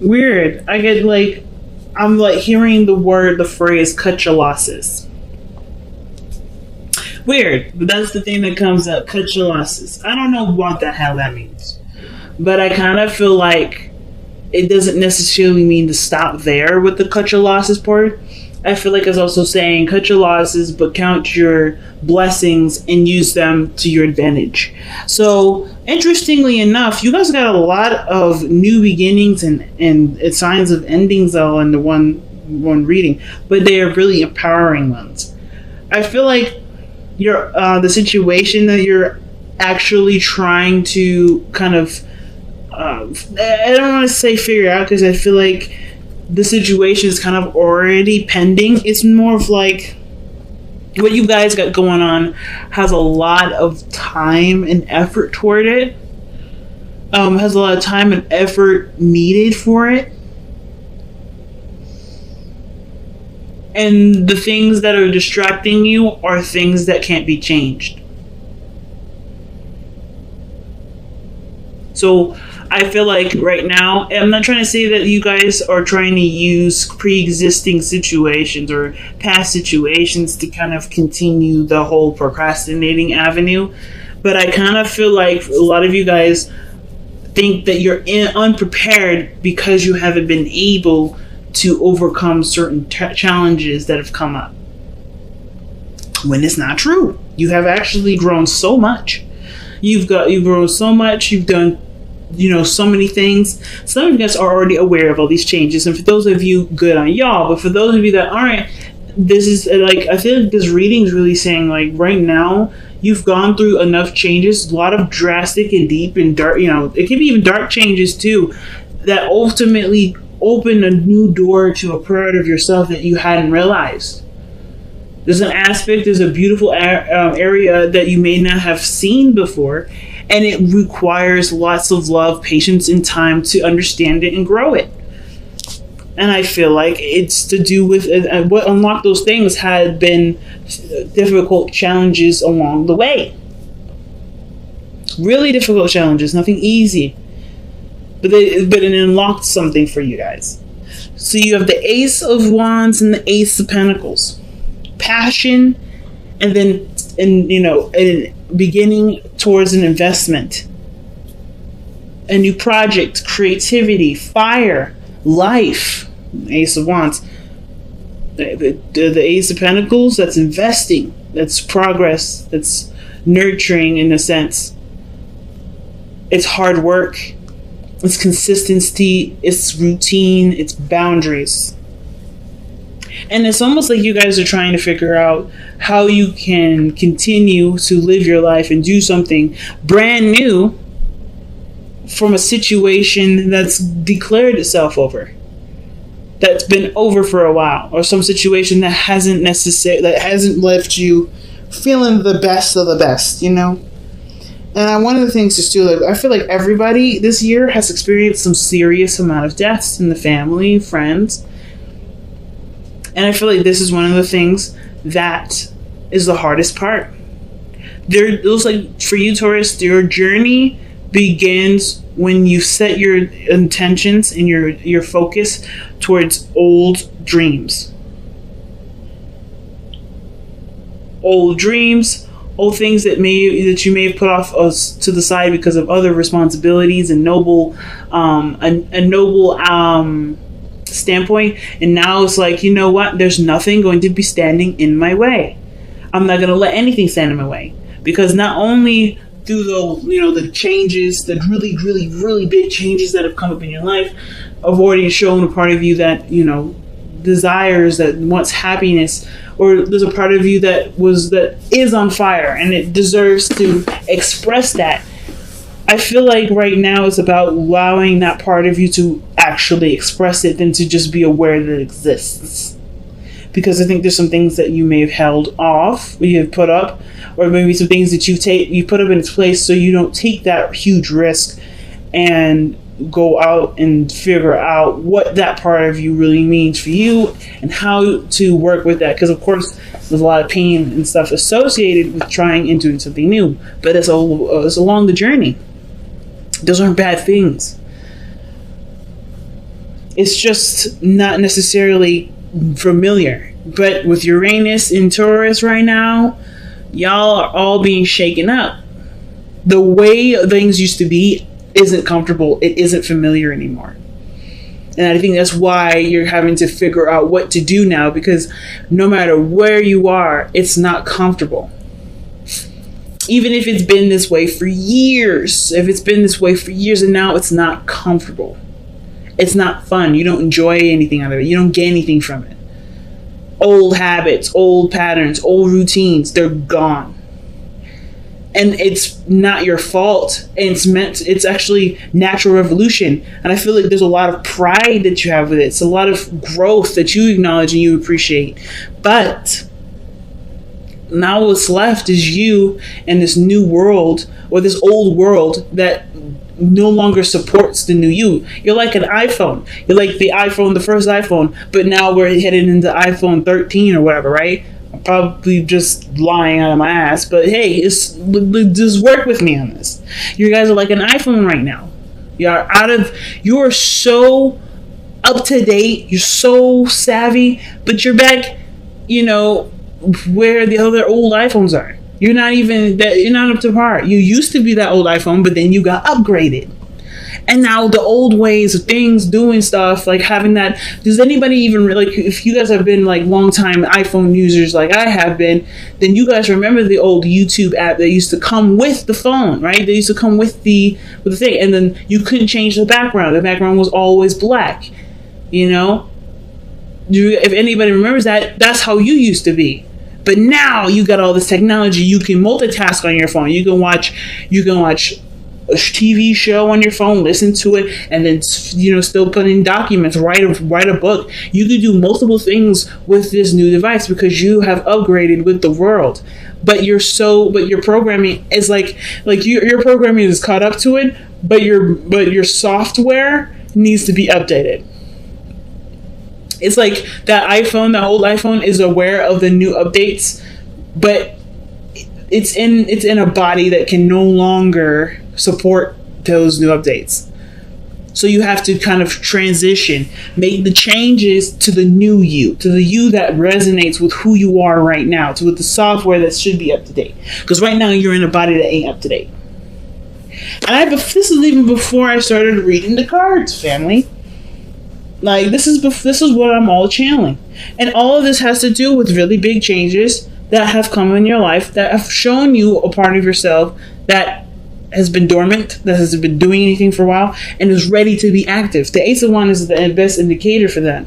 Weird. I get like, I'm like hearing the phrase cut your losses. Weird, but that's the thing that comes up. Cut your losses. I don't know what the hell that means, but I kind of feel like it doesn't necessarily mean to stop there with the cut your losses part. I feel like it's also saying cut your losses, but count your blessings and use them to your advantage. So, interestingly enough, you guys got a lot of new beginnings and signs of endings all in the one reading, but they are really empowering ones. I feel like your the situation that you're actually trying to kind of I don't want to say figure out, because I feel like the situation is kind of already pending. It's more of like what you guys got going on has a lot of time and effort toward it. Has a lot of time and effort needed for it. And the things that are distracting you are things that can't be changed. So I feel like right now, I'm not trying to say that you guys are trying to use pre-existing situations or past situations to kind of continue the whole procrastinating avenue, but I kind of feel like a lot of you guys think that you're unprepared because you haven't been able to overcome certain challenges that have come up. When it's not true. You have actually grown so much. You've grown so much. You've done, so many things. Some of you guys are already aware of all these changes, and for those of you, good on y'all. But for those of you that aren't, this is like, I feel like this reading is really saying, like, right now you've gone through enough changes, a lot of drastic and deep and dark. It can be even dark changes too, that ultimately open a new door to a part of yourself that you hadn't realized. There's a beautiful area that you may not have seen before, and it requires lots of love, patience, and time to understand it and grow it. And I feel like it's to do with what unlocked those things had been difficult challenges along the way. Really difficult challenges, nothing easy. But it unlocked something for you guys. So you have the Ace of Wands and the Ace of Pentacles. Passion, and then beginning towards an investment, a new project, creativity, fire, life. Ace of Wands. The Ace of Pentacles, that's investing, that's progress, that's nurturing in a sense. It's hard work, it's consistency, it's routine, it's boundaries. And it's almost like you guys are trying to figure out how you can continue to live your life and do something brand new from a situation that's declared itself over, that's been over for a while, or some situation that hasn't left you feeling the best of the best, And one of the things is too, like, I feel like everybody this year has experienced some serious amount of deaths in the family, friends. And I feel like this is one of the things that is the hardest part. It looks like for you, Taurus, your journey begins when you set your intentions and your focus towards old dreams. Old dreams, old things that you may have put off to the side because of other responsibilities and noble standpoint, and now it's like, you know what, there's nothing going to be standing in my way. I'm not going to let anything stand in my way, because not only through the changes, the really, really, really big changes that have come up in your life, have already shown a part of you that desires, that wants happiness, or there's a part of you that is on fire and it deserves to express that. I feel like right now it's about allowing that part of you to actually express it than to just be aware that it exists. Because I think there's some things that you may have held off, you have put up, or maybe some things that you put up in its place so you don't take that huge risk and go out and figure out what that part of you really means for you and how to work with that. Because of course there's a lot of pain and stuff associated with trying and doing something new, but it's along the journey. Those aren't bad things. It's just not necessarily familiar. But with Uranus in Taurus right now, y'all are all being shaken up. The way things used to be isn't comfortable. It isn't familiar anymore. And I think that's why you're having to figure out what to do now, because no matter where you are, it's not comfortable. Even if it's been this way for years, and now it's not comfortable. It's not fun. You don't enjoy anything out of it. You don't get anything from it. Old habits, old patterns, old routines, they're gone. And it's not your fault. And it's actually natural evolution. And I feel like there's a lot of pride that you have with it. It's a lot of growth that you acknowledge and you appreciate. But now what's left is you and this new world, or this old world that no longer supports the new you. You're like an iPhone. You're like the first iPhone, but now we're headed into iPhone 13 or whatever, right? I'm probably just lying out of my ass, but hey, just work with me on this. You guys are like an iPhone right now. You are so up to date. You're so savvy, but you're back, where the other old iPhones are. You're not up to par. You used to be that old iPhone, but then you got upgraded. And now the old ways of things, doing stuff, like having that. Does anybody even, like, if you guys have been like long time iPhone users like I have been, then you guys remember the old YouTube app that used to come with the phone, right? They used to come with the thing, and then you couldn't change the background. The background was always black. If anybody remembers that, that's how you used to be. But now you got all this technology. You can multitask on your phone. You can watch a TV show on your phone, listen to it, and then still put in documents, write a book. You can do multiple things with this new device because you have upgraded with the world. But your programming is like your programming is caught up to it, but your software needs to be updated. It's like that old iPhone is aware of the new updates, but it's in a body that can no longer support those new updates. So you have to kind of transition, make the changes to the new you, to the you that resonates with who you are right now, with the software that should be up to date. Because right now you're in a body that ain't up to date. And this is even before I started reading the cards, family. Like, this is what I'm all channeling. And all of this has to do with really big changes that have come in your life, that have shown you a part of yourself that has been dormant, that hasn't been doing anything for a while, and is ready to be active. The Ace of Wands is the best indicator for that.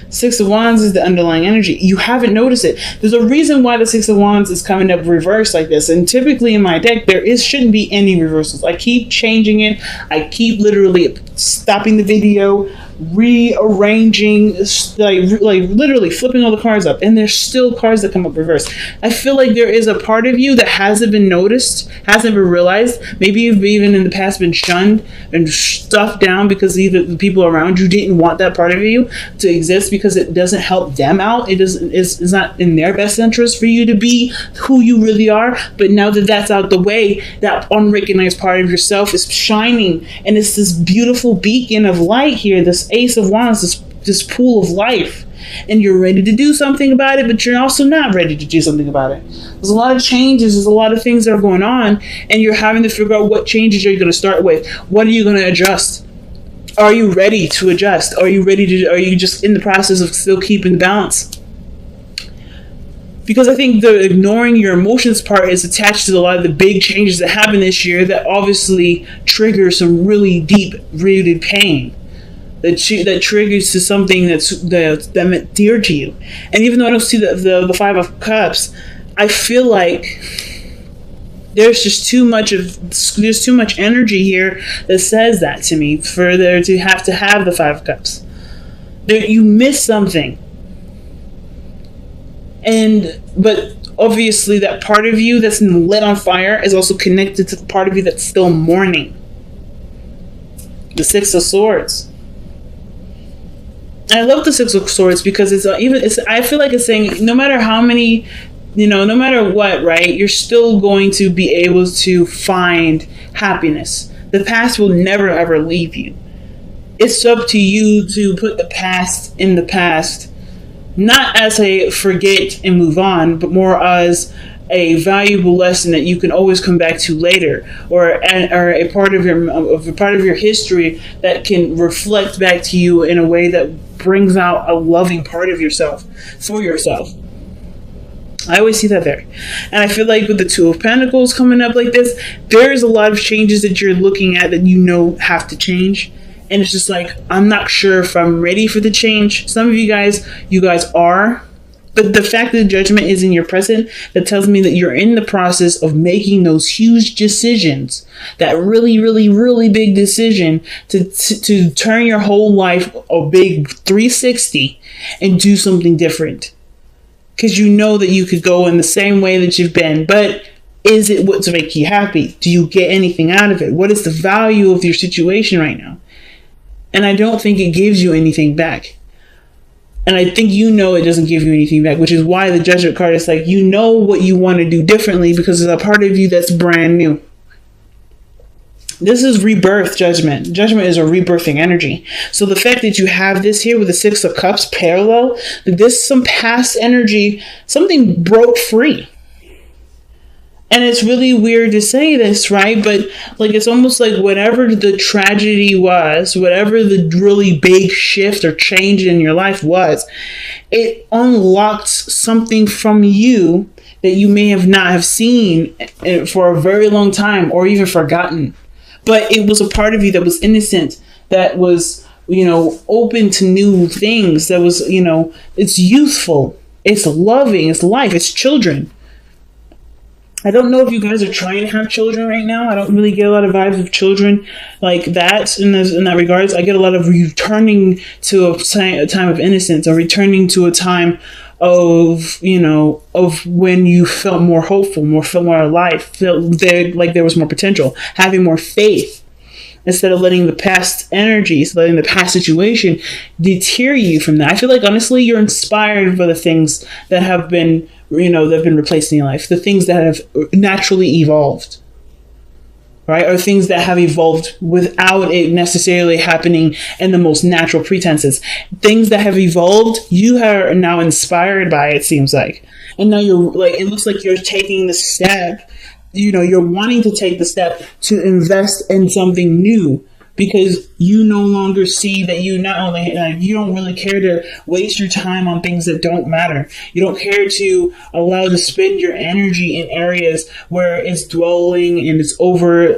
Six of Wands is the underlying energy. You haven't noticed it. There's a reason why the Six of Wands is coming up reversed like this. And typically in my deck, shouldn't be any reversals. I keep changing it. I keep literally stopping the video, rearranging, like literally flipping all the cards up, and there's still cards that come up reversed. I feel like there is a part of you that hasn't been noticed, hasn't been realized. Maybe you've even in the past been shunned and stuffed down because either the people around you didn't want that part of you to exist because it doesn't help them out. It's not in their best interest for you to be who you really are. But now that that's out the way, that unrecognized part of yourself is shining, and it's this beautiful beacon of light here, this Ace of Wands, this pool of life, and you're ready to do something about it, but you're also not ready to do something about it. There's a lot of changes, there's a lot of things that are going on, and you're having to figure out what changes you're going to start with. What are you going to adjust? Are you ready to adjust? Are you just in the process of still keeping the balance? Because I think the ignoring your emotions part is attached to a lot of the big changes that happen this year that obviously trigger some really deep-rooted pain. That triggers to something that meant dear to you. And even though I don't see the Five of Cups, I feel like there's too much energy here that says that to me for there to have the Five of Cups. You miss something. But obviously that part of you that's lit on fire is also connected to the part of you that's still mourning. The Six of Swords. I love the Six of Swords because I feel like it's saying no matter how many, no matter what, right, you're still going to be able to find happiness. The past will never ever leave you. It's up to you to put the past in the past, not as a forget and move on, but more as a valuable lesson that you can always come back to later, or a part of your history that can reflect back to you in a way that brings out a loving part of yourself for yourself. I always see that there. And I feel like with the Two of Pentacles coming up like this, there's a lot of changes that you're looking at that you know have to change. And it's just like, I'm not sure if I'm ready for the change. Some of you guys are. But the fact that the Judgment is in your present, that tells me that you're in the process of making those huge decisions. That really, really, really big decision to turn your whole life a big 360 and do something different. Because you know that you could go in the same way that you've been. But is it what's making you happy? Do you get anything out of it? What is the value of your situation right now? And I don't think it gives you anything back. And I think you know it doesn't give you anything back, which is why the Judgment card is like, you know what you want to do differently because there's a part of you that's brand new. This is rebirth, Judgment. Judgment is a rebirthing energy. So the fact that you have this here with the Six of Cups parallel, that this some past energy, something broke free. And it's really weird to say this, right? But like, it's almost like whatever the tragedy was, whatever the really big shift or change in your life was, it unlocked something from you that you may have not have seen for a very long time or even forgotten. But it was a part of you that was innocent, that was, open to new things, that was, it's youthful, it's loving, it's life, it's children. I don't know if you guys are trying to have children right now. I don't really get a lot of vibes of children like that in that regards. I get a lot of returning to a time of innocence, or returning to a time of, of when you felt more hopeful, felt more alive, felt like there was more potential, having more faith, instead of letting the past energies, letting the past situation deter you from that. I feel like, honestly, you're inspired by the things that have been, that have been replaced in your life, the things that have naturally evolved, right? Or things that have evolved without it necessarily happening in the most natural pretenses. Things that have evolved, you are now inspired by, it seems like. And now you're like, it looks like you're taking the step, you're wanting to take the step to invest in something new, because you no longer see that you not only, you don't really care to waste your time on things that don't matter. You don't care to allow to spend your energy in areas where it's dwelling and it's over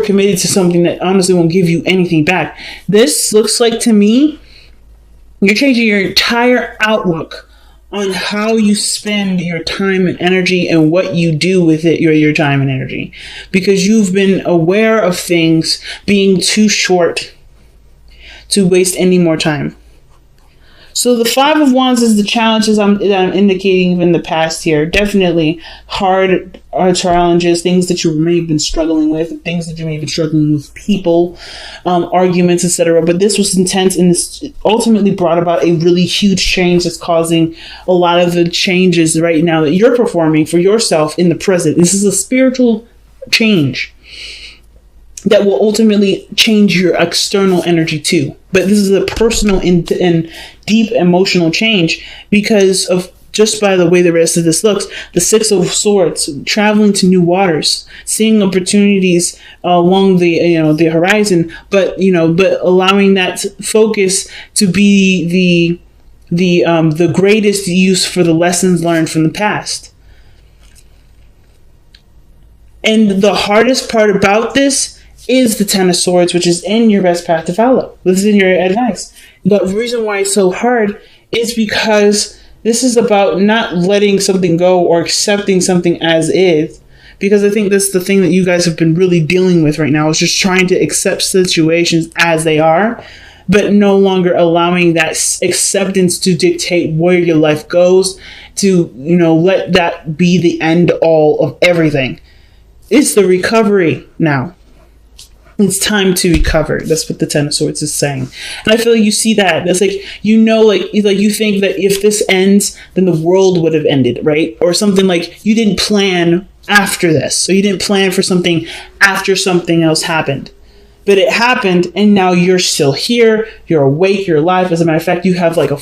committed to something that honestly won't give you anything back. This looks like, to me, you're changing your entire outlook on how you spend your time and energy and what you do with it, your time and energy, because you've been aware of things being too short to waste any more time. So the Five of Wands is the challenges that I'm indicating in the past here. Definitely hard challenges, things that you may have been struggling with, things that you may have been struggling with, people, arguments, etc. But this was intense, and this ultimately brought about a really huge change that's causing a lot of the changes right now that you're performing for yourself in the present. This is a spiritual change that will ultimately change your external energy too. But this is a personal and deep emotional change because of, just by the way the rest of this looks, the Six of Swords, traveling to new waters, seeing opportunities along the horizon, but allowing that focus to be the greatest use for the lessons learned from the past. And the hardest part about this is the Ten of Swords, which is in your best path to follow. This is in your advice. The reason why it's so hard is because this is about not letting something go or accepting something as is. Because I think that's the thing that you guys have been really dealing with right now, is just trying to accept situations as they are, but no longer allowing that acceptance to dictate where your life goes, to, let that be the end all of everything. It's the recovery now. It's time to recover. That's what the Ten of Swords is saying. And I feel like you see that. That's like, you think that if this ends, then the world would have ended, right? Or something like you didn't plan after this. So you didn't plan for something after something else happened. but it happened, and now you're still here. You're awake. You're alive. As a matter of fact, you have like a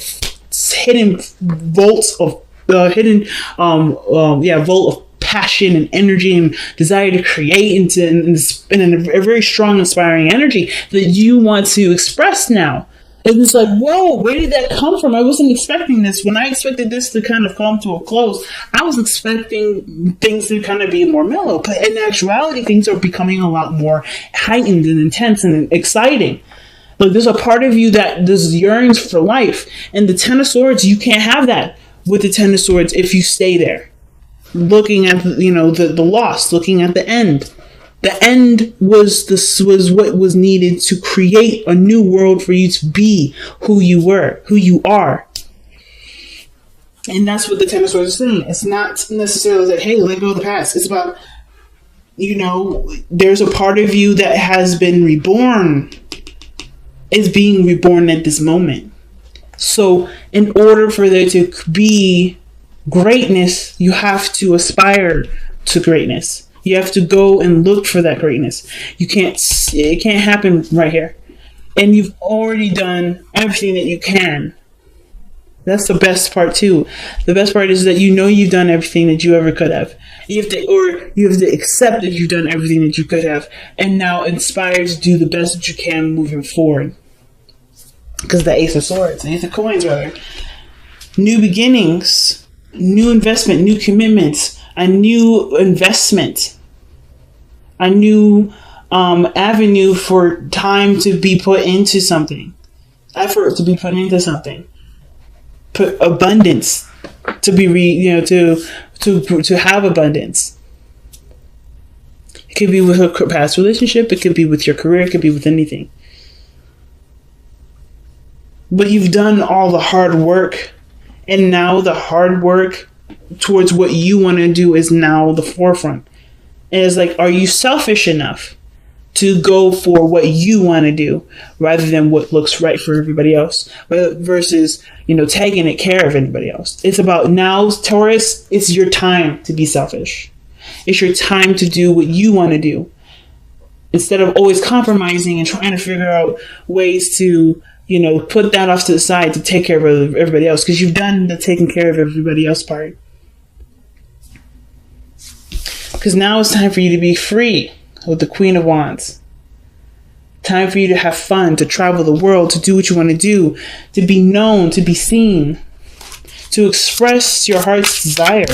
hidden vault of vault of passion and energy and desire to create in a very strong, inspiring energy that you want to express now. It was like, whoa, where did that come from? I wasn't expecting this. When I expected this to kind of come to a close, I was expecting things to kind of be more mellow. But in actuality, things are becoming a lot more heightened and intense and exciting. Like, there's a part of you that just yearns for life. And the Ten of Swords, you can't have that with the Ten of Swords if you stay there. Looking at, the loss, looking at the end. The end was what was needed to create a new world for you to be who you were, who you are. And that's what the Ten of Swords is saying. It's not necessarily that, hey, let go of the past. It's about, there's a part of you that has been reborn, is being reborn at this moment. So in order for there to be greatness, you have to aspire to greatness. You have to go and look for that greatness. It can't happen right here. And you've already done everything that you can. That's the best part too. The best part is that you've done everything that you ever could have. You have to accept that you've done everything that you could have, and now inspire to do the best that you can moving forward. Because the Ace of Swords, Ace of Coins rather. New beginnings, new investment, new commitments, a new investment, a new avenue for time to be put into something, effort to be put into something, put abundance to be to have abundance. It could be with a past relationship. It could be with your career. It could be with anything. But you've done all the hard work, and now the hard work towards what you want to do is now the forefront. And it's like, are you selfish enough to go for what you want to do rather than what looks right for everybody else, versus, taking care of anybody else? It's about now, Taurus, it's your time to be selfish. It's your time to do what you want to do, instead of always compromising and trying to figure out ways to, put that off to the side to take care of everybody else, because you've done the taking care of everybody else part. Because now it's time for you to be free with the Queen of Wands. Time for you to have fun, to travel the world, to do what you want to do, to be known, to be seen, to express your heart's desire.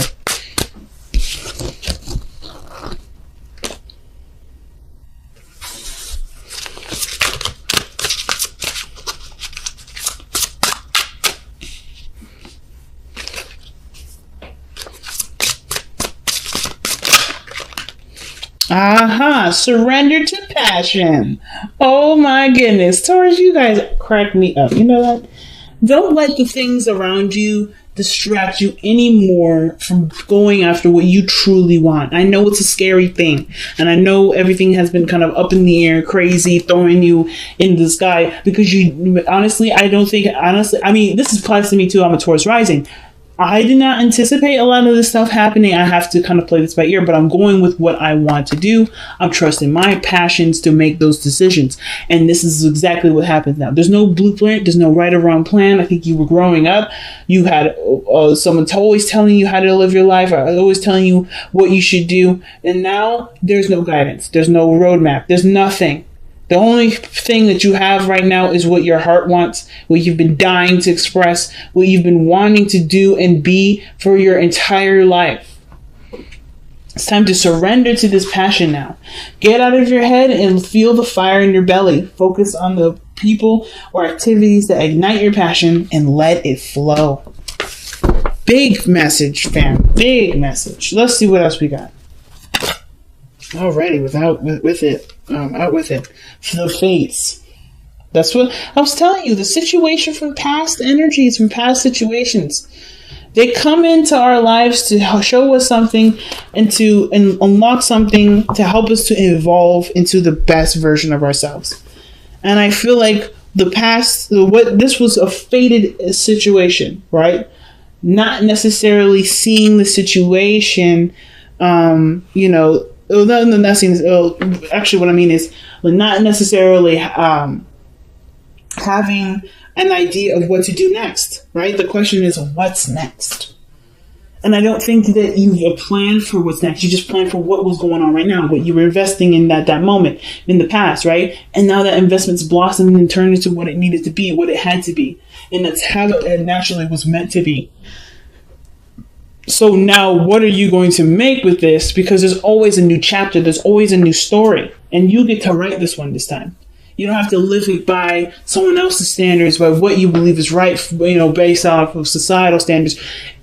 Surrender to passion. Oh my goodness. Taurus, you guys crack me up. You know that? Don't let the things around you distract you anymore from going after what you truly want. I know it's a scary thing, and I know everything has been kind of up in the air, crazy, throwing you in the sky, because this applies to me too. I'm a Taurus rising. I did not anticipate a lot of this stuff happening. I have to kind of play this by ear, but I'm going with what I want to do. I'm trusting my passions to make those decisions. And this is exactly what happens now. There's no blueprint. There's no right or wrong plan. I think you were growing up. You had someone always telling you how to live your life, or always telling you what you should do. And now there's no guidance. There's no roadmap. There's nothing. The only thing that you have right now is what your heart wants, what you've been dying to express, what you've been wanting to do and be for your entire life. It's time to surrender to this passion now. Get out of your head and feel the fire in your belly. Focus on the people or activities that ignite your passion and let it flow. Big message, fam. Big message. Let's see what else we got. Alrighty, out with it. For the fates. That's what I was telling you. The situation from past energies, from past situations, they come into our lives to show us something and to unlock something to help us to evolve into the best version of ourselves. And I feel like this was a fated situation, right? Not necessarily seeing the situation, actually what I mean is but not necessarily having an idea of what to do next, right? The question is, what's next? And I don't think that you've planned for what's next. You just planned for what was going on right now, what you were investing in that moment in the past, right? And now that investment's blossomed and turned into what it needed to be, what it had to be. And that's how it naturally was meant to be. So now what are you going to make with this? Because there's always a new chapter. There's always a new story. And you get to write this one this time. You don't have to live it by someone else's standards, by what you believe is right, based off of societal standards,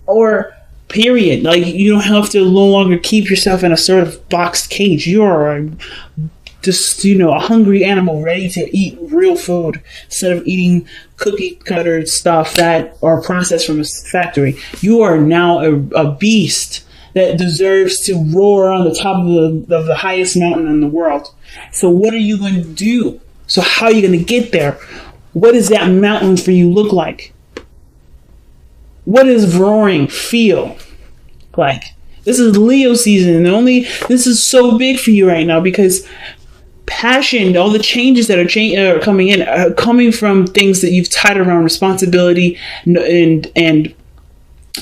or period. Like, you don't have to no longer keep yourself in a sort of boxed cage. You are just, a hungry animal ready to eat real food instead of eating cookie cutter stuff that are processed from a factory. You are now a beast that deserves to roar on the top of the highest mountain in the world. So what are you going to do? So how are you going to get there? What does that mountain for you look like? What does roaring feel like? This is Leo season, and this is so big for you right now because passion, all the changes that are coming in, are coming from things that you've tied around responsibility and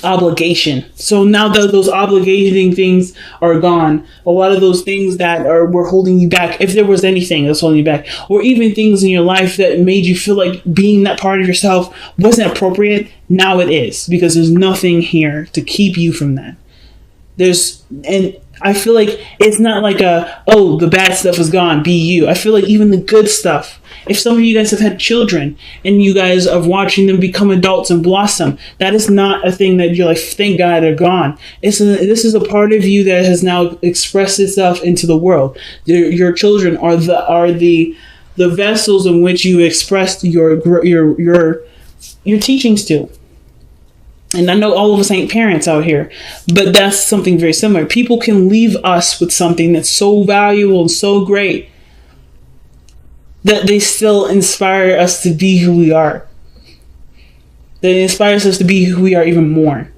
obligation. So now that those obligating things are gone, a lot of those things that were holding you back, if there was anything that's holding you back, or even things in your life that made you feel like being that part of yourself wasn't appropriate, now it is, because there's nothing here to keep you from that. And I feel like it's not like the bad stuff is gone, be you. I feel like even the good stuff, if some of you guys have had children and you guys are watching them become adults and blossom, that is not a thing that you're like, thank God they're gone. This is a part of you that has now expressed itself into the world. Your children are the vessels in which you expressed your teachings to. And I know all of us ain't parents out here, but that's something very similar. People can leave us with something that's so valuable and so great that they still inspire us to be who we are. That inspires us to be who we are even more.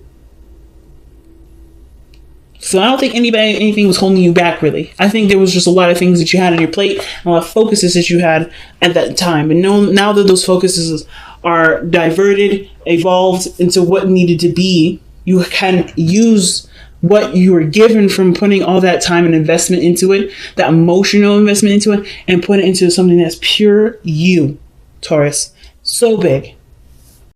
So I don't think anything was holding you back, really. I think there was just a lot of things that you had on your plate, and a lot of focuses that you had at that time. And now that those focuses are diverted, evolved into what needed to be, you can use what you were given from putting all that time and investment into it, that emotional investment into it, and put it into something that's pure you, Taurus. So big.